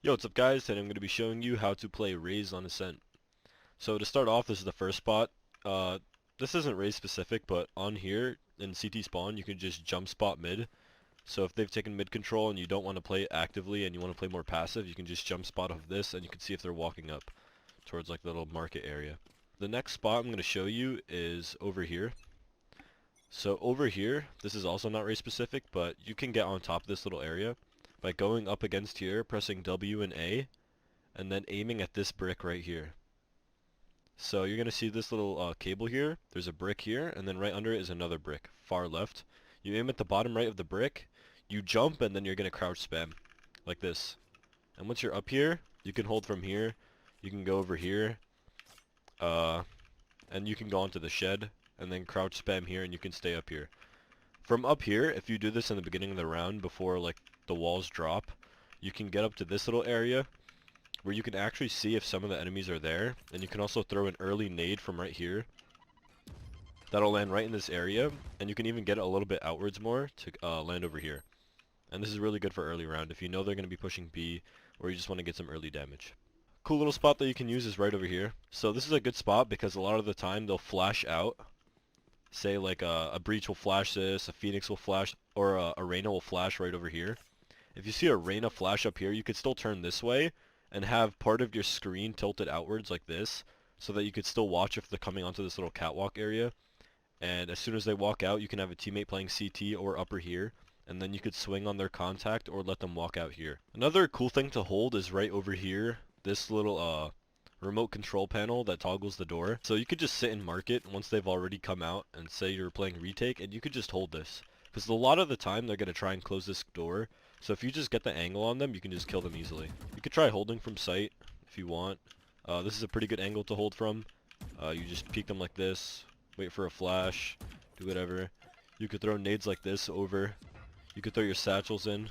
Yo, what's up guys? Today I'm going to be showing you how to play Raze on Ascent. So to start off, this is the first spot. Uh, this isn't Raze specific, but on here in CT spawn, you can just jump spot mid. So if they've taken mid control and you don't want to play actively and you want to play more passive, you can just jump spot off this and you can see if they're walking up towards like the little market area. The next spot I'm going to show you is over here. So over here, this is also not Raze specific, but you can get on top of this little area by going up against here, pressing W and A, and then aiming at this brick right here. So you're going to see this little cable here. There's a brick here, and then right under it is another brick, far left. You aim at the bottom right of the brick, you jump, and then you're going to crouch spam, like this. And once you're up here, you can hold from here, you can go over here, and you can go onto the shed, and then crouch spam here, and you can stay up here. From up here, if you do this in the beginning of the round before like the walls drop, you can get up to this little area, where you can actually see if some of the enemies are there, and you can also throw an early nade from right here. That'll land right in this area, and you can even get it a little bit outwards more to land over here. And this is really good for early round if you know they're going to be pushing B, or you just want to get some early damage. Cool little spot that you can use is right over here. So this is a good spot because a lot of the time they'll flash out. Say like a Breach will flash this, a Phoenix will flash, or a Reyna will flash right over here. If you see a Reyna flash up here, you could still turn this way and have part of your screen tilted outwards like this so that you could still watch if they're coming onto this little catwalk area. And as soon as they walk out, you can have a teammate playing CT or upper here, and then you could swing on their contact or let them walk out here. Another cool thing to hold is right over here, this little remote control panel that toggles the door. So you could just sit and mark it once they've already come out, and say you're playing retake, and you could just hold this. Because a lot of the time they're going to try and close this door, so if you just get the angle on them, you can just kill them easily. You could try holding from sight if you want. This is a pretty good angle to hold from. You just peek them like this, wait for a flash, do whatever. You could throw nades like this over. You could throw your satchels in.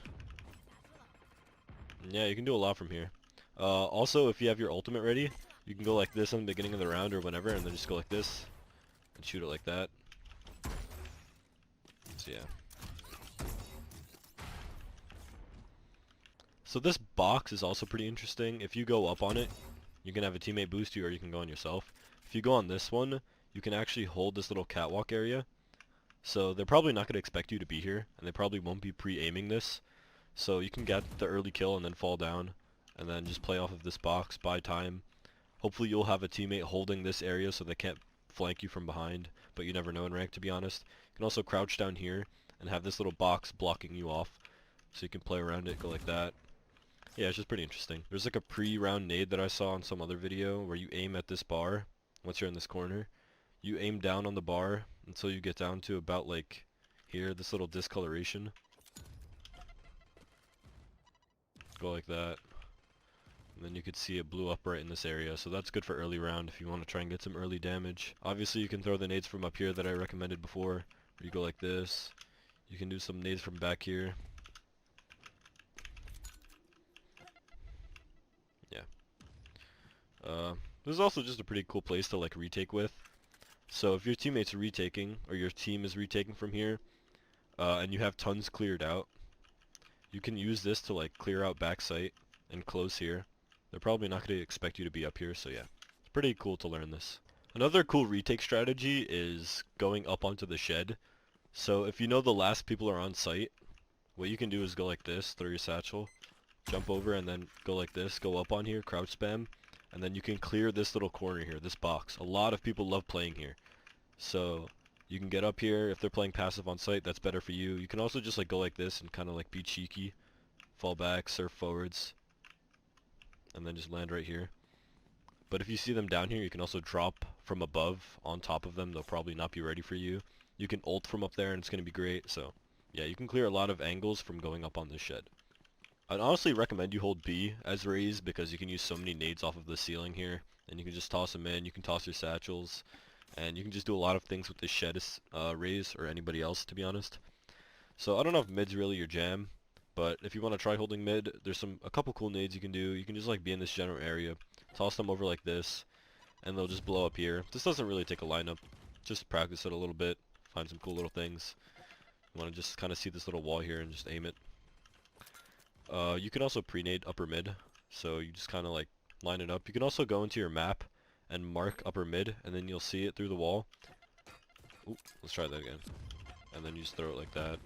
And yeah, you can do a lot from here. Also, if you have your ultimate ready, you can go like this in the beginning of the round or whenever, and then just go like this and shoot it like that. So yeah. So this box is also pretty interesting. If you go up on it, you can have a teammate boost you, or you can go on yourself. If you go on this one, you can actually hold this little catwalk area. So they're probably not going to expect you to be here, and they probably won't be pre-aiming this. So you can get the early kill and then fall down, and then just play off of this box, buy time. Hopefully you'll have a teammate holding this area so they can't flank you from behind, but you never know in rank, to be honest. You can also crouch down here and have this little box blocking you off, so you can play around it, go like that. Yeah, it's just pretty interesting. There's like a pre-round nade that I saw on some other video where you aim at this bar once you're in this corner. You aim down on the bar until you get down to about like here, this little discoloration. Go like that. And then you could see it blew up right in this area, so that's good for early round if you want to try and get some early damage. Obviously you can throw the nades from up here that I recommended before, where you go like this. You can do some nades from back here. This is also just a pretty cool place to like retake with. So if your teammate's retaking, or your team is retaking from here, and you have tons cleared out, you can use this to like clear out backside and close here. They're probably not going to expect you to be up here, so yeah. It's pretty cool to learn this. Another cool retake strategy is going up onto the shed. So if you know the last people are on site, what you can do is go like this, throw your satchel, jump over, and then go like this, go up on here, crouch spam, and then you can clear this little corner here, this box. A lot of people love playing here. So you can get up here. If they're playing passive on site, that's better for you. You can also just like go like this and kind of like be cheeky, fall back, surf forwards, and then just land right here. But if you see them down here, you can also drop from above on top of them. They'll probably not be ready for you. You can ult from up there and it's going to be great. So yeah, you can clear a lot of angles from going up on this shed. I'd honestly recommend you hold B as Raze because you can use so many nades off of the ceiling here, and you can just toss them in. You can toss your satchels, and you can just do a lot of things with this shed Raze, or anybody else, to be honest. So I don't know if mid's really your jam, but if you want to try holding mid, there's a couple cool nades you can do. You can just like be in this general area, toss them over like this, and they'll just blow up here. This doesn't really take a lineup, just practice it a little bit, find some cool little things. You want to just kind of see this little wall here and just aim it. You can also pre-nade upper mid. So you just kind of like line it up. You can also go into your map and mark upper mid, and then you'll see it through the wall. Ooh, let's try that again. And then you just throw it like that.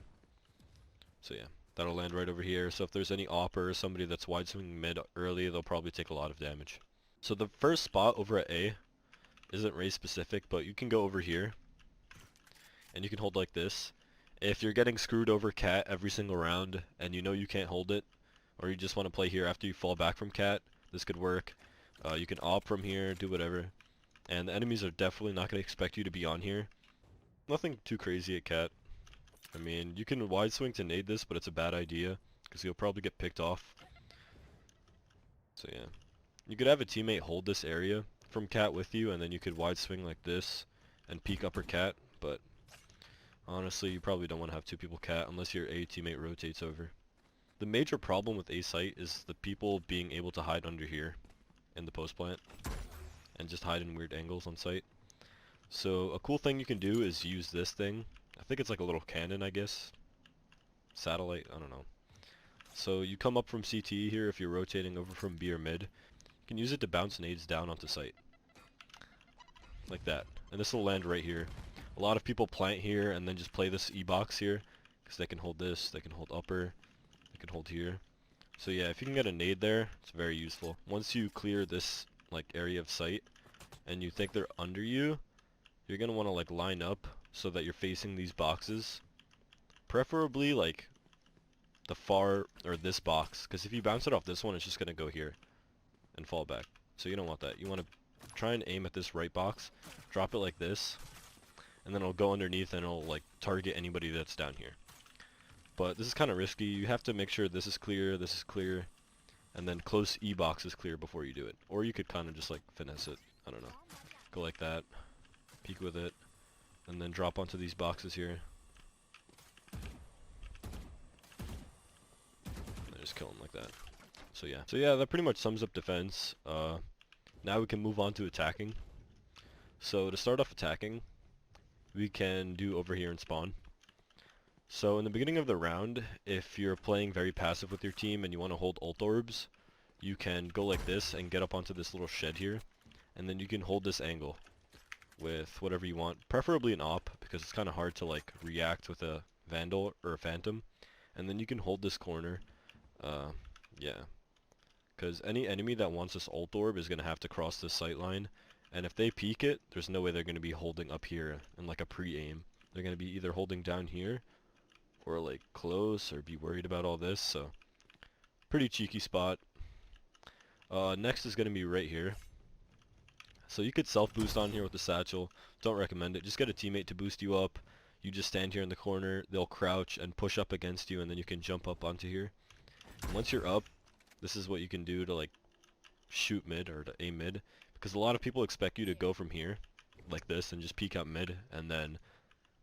So yeah, that'll land right over here. So if there's any opper or somebody that's wide swinging mid early, they'll probably take a lot of damage. So the first spot over at A isn't Raze specific, but you can go over here and you can hold like this. If you're getting screwed over cat every single round and you know you can't hold it, or you just want to play here after you fall back from cat, this could work. You can op from here, do whatever. And the enemies are definitely not going to expect you to be on here. Nothing too crazy at cat. I mean, you can wide swing to nade this, but it's a bad idea, because you'll probably get picked off. So yeah. You could have a teammate hold this area from cat with you, and then you could wide swing like this, and peek upper cat, but honestly, you probably don't want to have two people cat unless your A teammate rotates over. The major problem with A site is the people being able to hide under here in the post plant, and just hide in weird angles on site. So a cool thing you can do is use this thing. I think it's like a little cannon, I guess. Satellite, I don't know. So you come up from CT here if you're rotating over from B or mid. You can use it to bounce nades down onto site. Like that. And this will land right here. A lot of people plant here and then just play this E-box here, because they can hold this, they can hold upper, they can hold here. So yeah, if you can get a nade there, it's very useful. Once you clear this like area of sight and you think they're under you, you're gonna want to like line up so that you're facing these boxes. Preferably like the far or this box, because if you bounce it off this one, it's just gonna go here and fall back. So you don't want that. You want to try and aim at this right box, drop it like this, and then it'll go underneath and it'll like target anybody that's down here. But this is kind of risky. You have to make sure this is clear, and then close E box is clear before you do it. Or you could kind of just like finesse it. I don't know. Go like that, peek with it, and then drop onto these boxes here. And just kill them like that. So yeah, that pretty much sums up defense. Now we can move on to attacking. So to start off attacking, we can do over here and spawn. So in the beginning of the round, if you're playing very passive with your team and you want to hold ult orbs, you can go like this and get up onto this little shed here, and then you can hold this angle with whatever you want, preferably an op, because it's kind of hard to like react with a Vandal or a Phantom, and then you can hold this corner. Yeah, because any enemy that wants this ult orb is going to have to cross this sight line, and if they peek it, there's no way they're going to be holding up here in like a pre-aim. They're going to be either holding down here or like close or be worried about all this, so pretty cheeky spot. Next is going to be right here. So you could self-boost on here with the satchel. Don't recommend it. Just get a teammate to boost you up. You just stand here in the corner, they'll crouch and push up against you, and then you can jump up onto here. And once you're up, this is what you can do to like shoot mid or to aim mid, because a lot of people expect you to go from here like this and just peek out mid, and then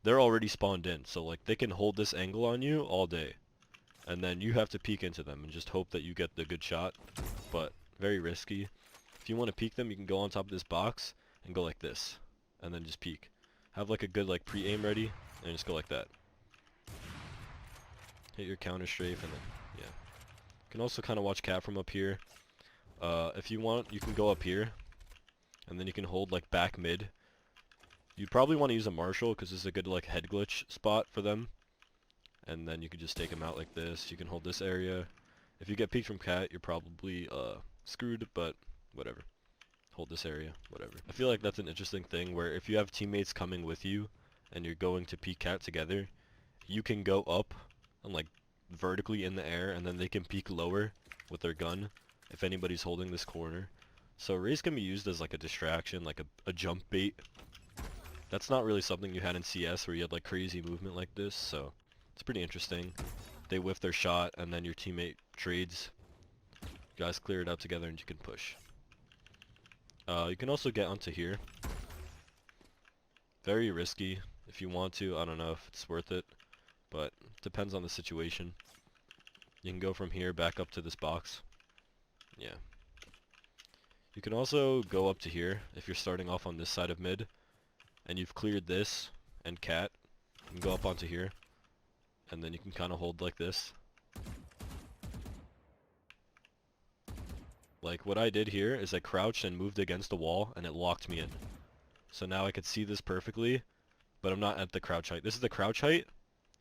they're already spawned in, so like they can hold this angle on you all day, and then you have to peek into them and just hope that you get the good shot, but very risky. If you want to peek them, you can go on top of this box and go like this, and then just peek. Have like a good like pre-aim ready, and just go like that. Hit your counter strafe, and then yeah. You can also kind of watch cat from up here. If you want, you can go up here, and then you can hold like back mid. You'd probably want to use a Marshal, because this is a good like head glitch spot for them. And then you can just take them out like this. You can hold this area. If you get peeked from cat, you're probably screwed, but whatever. Hold this area, whatever. I feel like that's an interesting thing where if you have teammates coming with you and you're going to peek cat together, you can go up and like vertically in the air, and then they can peek lower with their gun if anybody's holding this corner. So Raze can be used as like a distraction, like a jump bait. That's not really something you had in CS where you had like crazy movement like this, so it's pretty interesting. They whiff their shot and then your teammate trades. You guys clear it up together and you can push. You can also get onto here. Very risky. If you want to, I don't know if it's worth it, but it depends on the situation. You can go from here back up to this box. Yeah. You can also go up to here if you're starting off on this side of mid and you've cleared this and cat. You can go up onto here, and then you can kind of hold like this. Like what I did here is I crouched and moved against the wall and it locked me in. So now I could see this perfectly, but I'm not at the crouch height. This is the crouch height.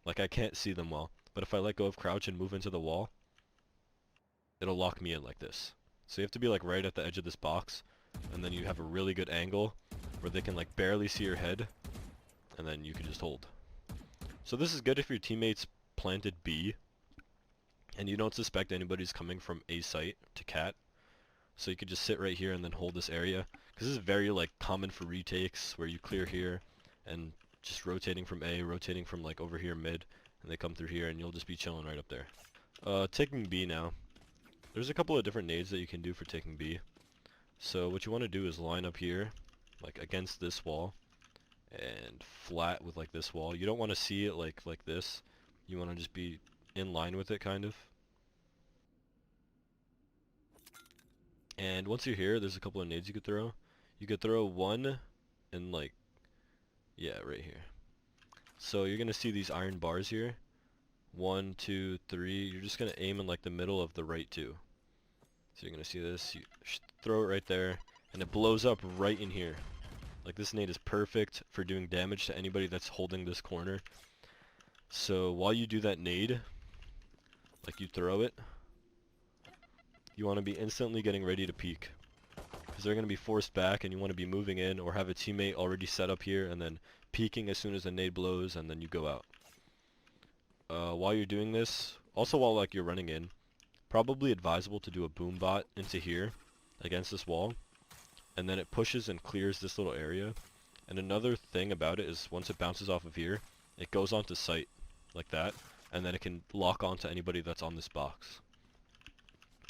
Like I can't see them well. But if I let go of crouch and move into the wall, it'll lock me in like this. So you have to be like right at the edge of this box, and then you have a really good angle where they can like barely see your head, and then you can just hold. So this is good if your teammates planted B and you don't suspect anybody's coming from A site to cat. So you could just sit right here and then hold this area, because this is very like common for retakes where you clear here and just rotating from A, rotating from like over here mid, and they come through here and you'll just be chilling right up there. Taking B now. There's a couple of different nades that you can do for taking B. So what you want to do is line up here, like against this wall, and flat with like this wall. You don't want to see it like this. You want to just be in line with it kind of. And once you're here, there's a couple of nades you could throw. You could throw one and like, yeah, right here. So you're gonna see these iron bars here. 1, 2, 3. You're just gonna aim in like the middle of the right two. So you're gonna see this. You throw it right there, and it blows up right in here. Like this nade is perfect for doing damage to anybody that's holding this corner. So while you do that nade, like you throw it, you want to be instantly getting ready to peek, because they're going to be forced back and you want to be moving in, or have a teammate already set up here and then peeking as soon as the nade blows, and then you go out. While you're doing this, also while like you're running in, probably advisable to do a boom bot into here against this wall, and then it pushes and clears this little area. And another thing about it is once it bounces off of here, it goes onto site like that, and then it can lock onto anybody that's on this box.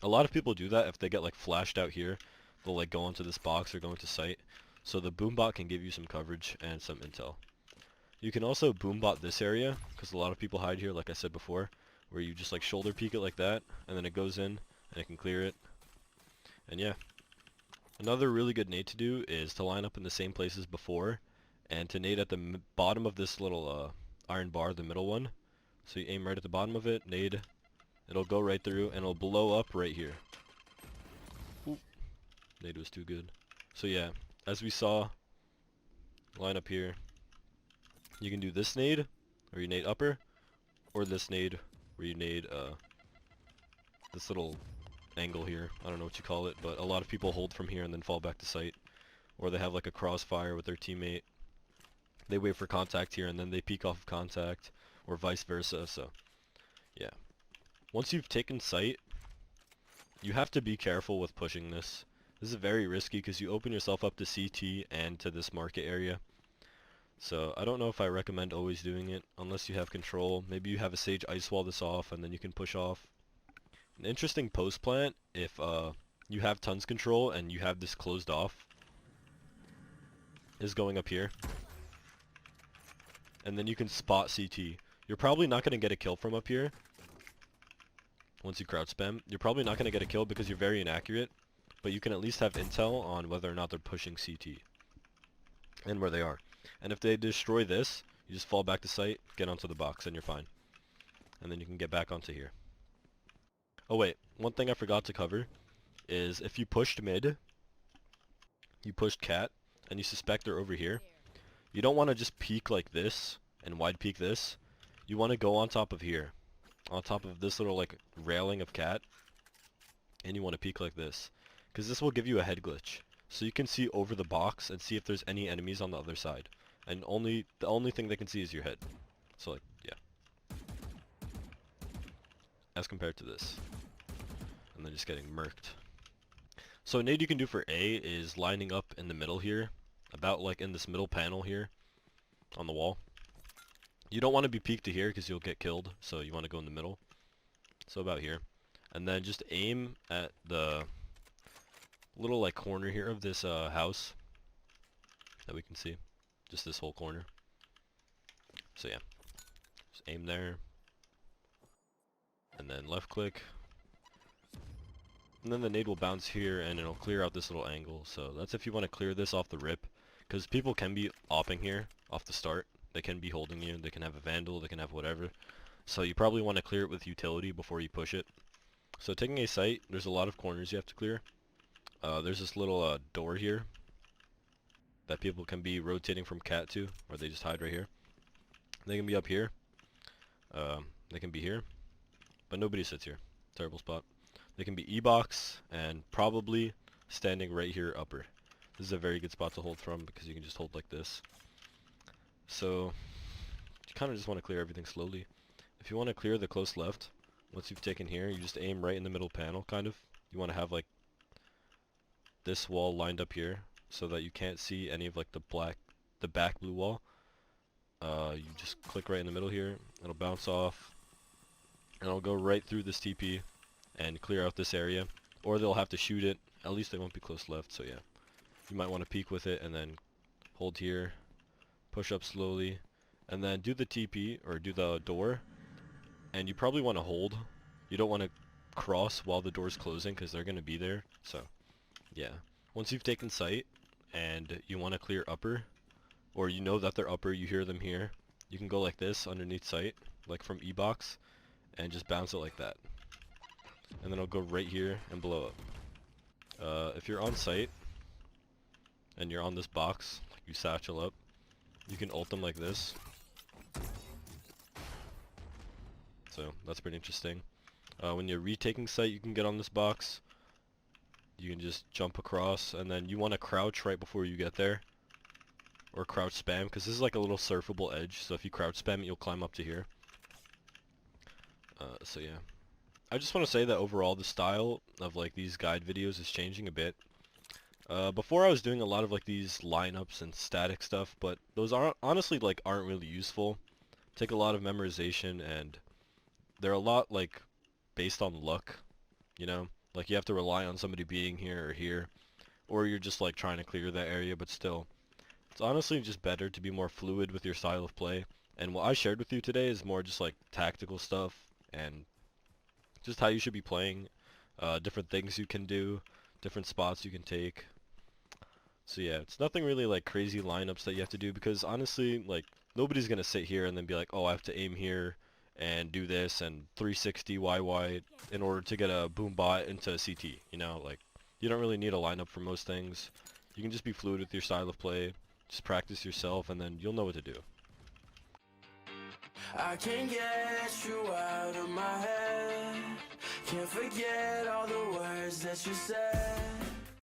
A lot of people do that if they get like flashed out here. They'll like go onto this box or go into site. So the boombot can give you some coverage and some intel. You can also boombot this area, because a lot of people hide here, like I said before, where you just like shoulder peek it like that, and then it goes in, and it can clear it. And yeah. Another really good nade to do is to line up in the same place as before, and to nade at the bottom of this little iron bar, the middle one. So you aim right at the bottom of it, nade. It'll go right through, and it'll blow up right here. Oop. Nade was too good. So yeah, as we saw, line up here. You can do this nade, or you nade upper, or this nade, where you nade this little angle here. I don't know what you call it, but a lot of people hold from here and then fall back to site. Or they have like a crossfire with their teammate. They wait for contact here and then they peek off of contact, or vice versa. So yeah. Once you've taken site, you have to be careful with pushing this. This is very risky because you open yourself up to CT and to this market area. So I don't know if I recommend always doing it unless you have control. Maybe you have a Sage ice wall this off and then you can push off. An interesting post plant, if you have tons control and you have this closed off, is going up here. And then you can spot CT. You're probably not going to get a kill from up here. Once you crouch spam, you're probably not going to get a kill because you're very inaccurate, but you can at least have intel on whether or not they're pushing CT and where they are. And if they destroy this, you just fall back to site, get onto the box, and you're fine. And then you can get back onto here. Oh wait, one thing I forgot to cover is if you pushed mid, you pushed cat, and you suspect they're over here, you don't want to just peek like this and wide peek this. You want to go on top of here, on top of this little like railing of cat, and you want to peek like this, because this will give you a head glitch, so you can see over the box and see if there's any enemies on the other side, and the only thing they can see is your head. So like, yeah, as compared to this, and then just getting murked. So a nade you can do for A is lining up in the middle here, about like in this middle panel here on the wall. You don't want to be peeked to here because you'll get killed, so you want to go in the middle. So about here. And then just aim at the little like corner here of this house that we can see. Just this whole corner. So yeah. Just aim there. And then left click. And then the nade will bounce here and it'll clear out this little angle. So that's if you want to clear this off the rip. Because people can be opping here off the start. They can be holding you. They can have a vandal. They can have whatever. So you probably want to clear it with utility before you push it. So taking a site, there's a lot of corners you have to clear. There's this little door here that people can be rotating from cat to, or they just hide right here. They can be up here. They can be here, but nobody sits here. Terrible spot. They can be E-box and probably standing right here upper. This is a very good spot to hold from because you can just hold like this. So you kind of just want to clear everything slowly. If you want to clear the close left, once you've taken here, you just aim right in the middle panel, kind of. You want to have like this wall lined up here so that you can't see any of like the back blue wall. You just click right in the middle here. It'll bounce off, and it'll go right through this TP and clear out this area. Or they'll have to shoot it. At least they won't be close left, so yeah. You might want to peek with it and then hold here, push up slowly, and then do the TP or do the door. And you probably want to hold. You don't want to cross while the door's closing because they're going to be there. So yeah. Once you've taken sight and you want to clear upper, or you know that they're upper, you hear them here, you can go like this underneath sight, like from E-box, and just bounce it like that. And then it'll go right here and blow up. If you're on site and you're on this box, like you satchel up, you can ult them like this. So that's pretty interesting. When you're retaking site, you can get on this box. You can just jump across, and then you want to crouch right before you get there. Or crouch spam, because this is like a little surfable edge, so if you crouch spam it, you'll climb up to here. So yeah. I just want to say that overall the style of like these guide videos is changing a bit. Before I was doing a lot of like these lineups and static stuff, but those aren't honestly like aren't really useful. Take a lot of memorization, and they're a lot like based on luck, you know? Like you have to rely on somebody being here or here, or you're just like trying to clear that area, but still. It's honestly just better to be more fluid with your style of play, and what I shared with you today is more just like tactical stuff and just how you should be playing, different things you can do, different spots you can take. So yeah, it's nothing really like crazy lineups that you have to do because honestly, like nobody's gonna sit here and then be like, oh, I have to aim here and do this and 360 YY in order to get a boom bot into a CT. You know, like you don't really need a lineup for most things. You can just be fluid with your style of play. Just practice yourself, and then you'll know what to do. I can't get you out of my head. Can't forget all the words that you said.